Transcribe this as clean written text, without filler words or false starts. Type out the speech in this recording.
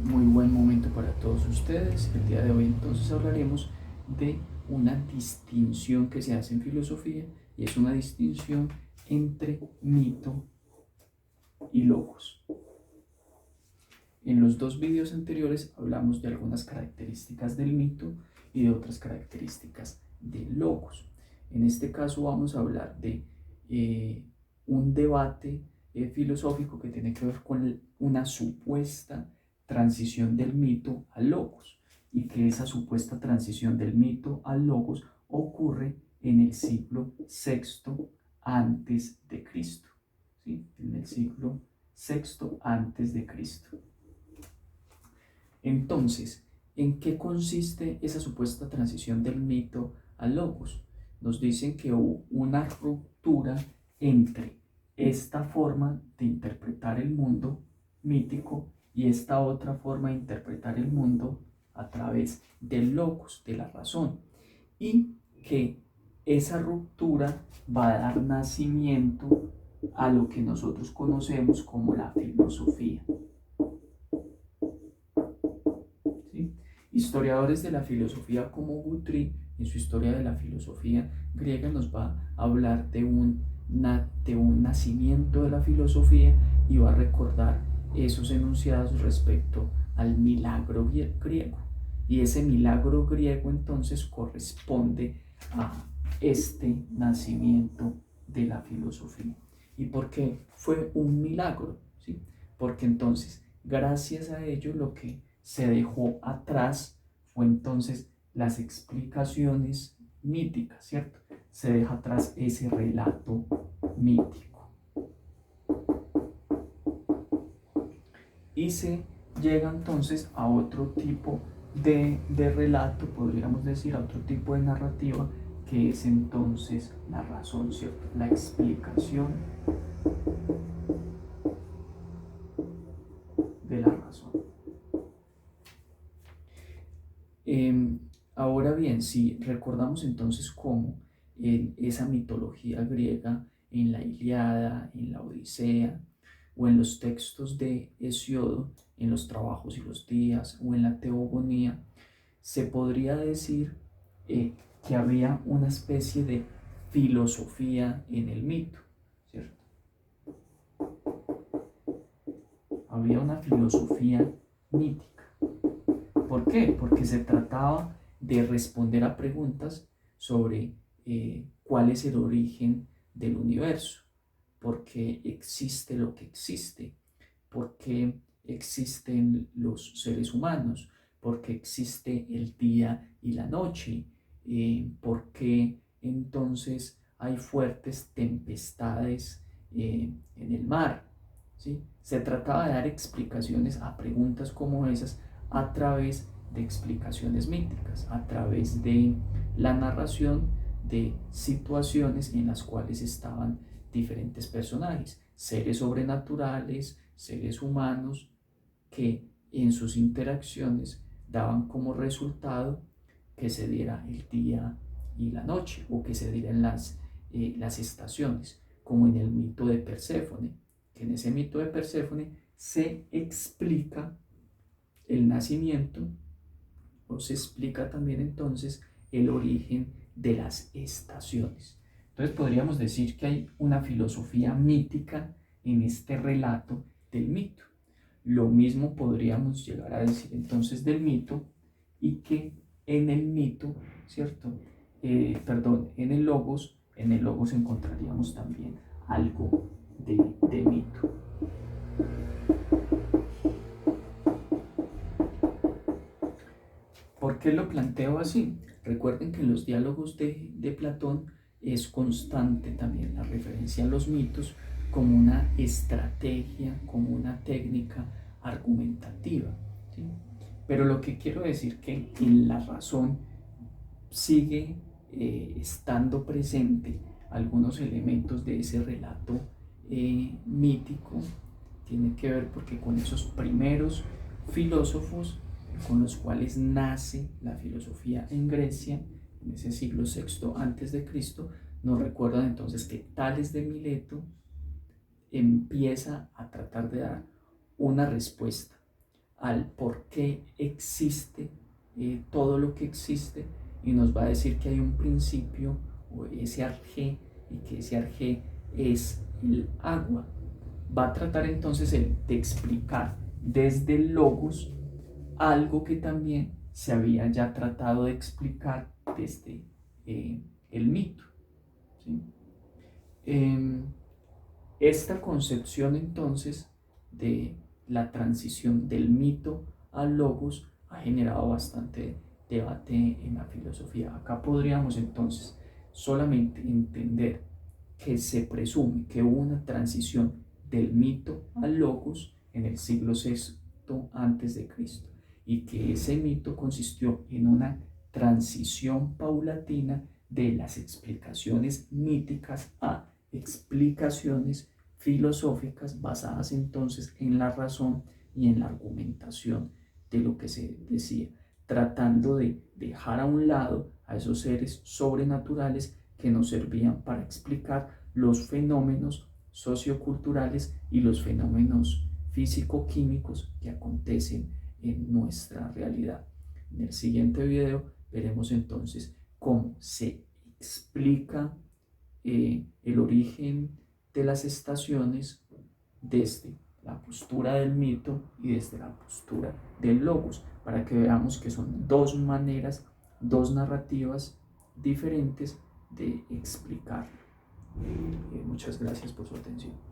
Muy buen momento para todos ustedes. El día de hoy entonces hablaremos de una distinción que se hace en filosofía y es una distinción entre mito y logos. En los dos vídeos anteriores hablamos de algunas características del mito y de otras características del logos. En este caso vamos a hablar de un debate filosófico que tiene que ver con una supuesta transición del mito al logos y que esa supuesta transición del mito al logos ocurre en el siglo sexto antes de Cristo, ¿sí? En el siglo sexto antes de Cristo. Entonces, ¿en qué consiste esa supuesta transición del mito al logos? Nos dicen que hubo una ruptura entre esta forma de interpretar el mundo mítico y esta otra forma de interpretar el mundo a través del logos, de la razón, y que esa ruptura va a dar nacimiento a lo que nosotros conocemos como la filosofía. ¿Sí? Historiadores de la filosofía como Guthrie, en su historia de la filosofía griega, nos va a hablar de un nacimiento de la filosofía y va a recordar esos enunciados respecto al milagro griego. Y ese milagro griego entonces corresponde a este nacimiento de la filosofía. ¿Y por qué fue un milagro? ¿Sí? Porque entonces, gracias a ello, lo que se dejó atrás fue entonces las explicaciones míticas, ¿cierto? Se deja atrás ese relato mítico. Y se llega entonces a otro tipo de relato, podríamos decir, a otro tipo de narrativa, que es entonces la razón, ¿cierto? La explicación de la razón. Ahora bien, si recordamos entonces cómo en esa mitología griega, en la Ilíada, en la Odisea, o en los textos de Hesiodo, en los trabajos y los días, o en la Teogonía, se podría decir que había una especie de filosofía en el mito, ¿cierto? Había una filosofía mítica. ¿Por qué? Porque se trataba de responder a preguntas sobre cuál es el origen del universo, por qué existe lo que existe, por qué existen los seres humanos, por qué existe el día y la noche, por qué entonces hay fuertes tempestades en el mar. ¿Sí? Se trataba de dar explicaciones a preguntas como esas a través de explicaciones míticas, a través de la narración de situaciones en las cuales estaban diferentes personajes, seres sobrenaturales, seres humanos, que en sus interacciones daban como resultado que se diera el día y la noche, o que se dieran las estaciones, como en el mito de Perséfone, que en ese mito de Perséfone se explica el nacimiento, o se explica también entonces el origen de las estaciones. Entonces podríamos decir que hay una filosofía mítica en este relato del mito. Lo mismo podríamos llegar a decir entonces del mito, y que en el mito, ¿cierto? Perdón, en el logos encontraríamos también algo de mito. ¿Por qué lo planteo así? Recuerden que en los diálogos de Platón es constante también la referencia a los mitos como una estrategia, como una técnica argumentativa, ¿sí? Pero lo que quiero decir que en la razón sigue estando presente algunos elementos de ese relato mítico. Tiene que ver porque con esos primeros filósofos con los cuales nace la filosofía en Grecia, en ese siglo sexto antes de Cristo, nos recuerdan entonces que Tales de Mileto empieza a tratar de dar una respuesta al por qué existe todo lo que existe, y nos va a decir que hay un principio, o ese arjé, y que ese arjé es el agua. Va a tratar entonces de explicar desde el logos algo que también se había ya tratado de explicar desde el mito, ¿sí? Eh, esta concepción entonces de la transición del mito al logos ha generado bastante debate en la filosofía. Acá podríamos entonces solamente entender que se presume que hubo una transición del mito al logos en el siglo VI antes de Cristo, y que ese mito consistió en una transición paulatina de las explicaciones míticas a explicaciones filosóficas basadas entonces en la razón y en la argumentación de lo que se decía, tratando de dejar a un lado a esos seres sobrenaturales que nos servían para explicar los fenómenos socioculturales y los fenómenos físico-químicos que acontecen en nuestra realidad. En el siguiente video veremos entonces cómo se explica el origen de las estaciones desde la postura del mito y desde la postura del logos, para que veamos que son dos maneras, dos narrativas diferentes de explicar. Muchas gracias por su atención.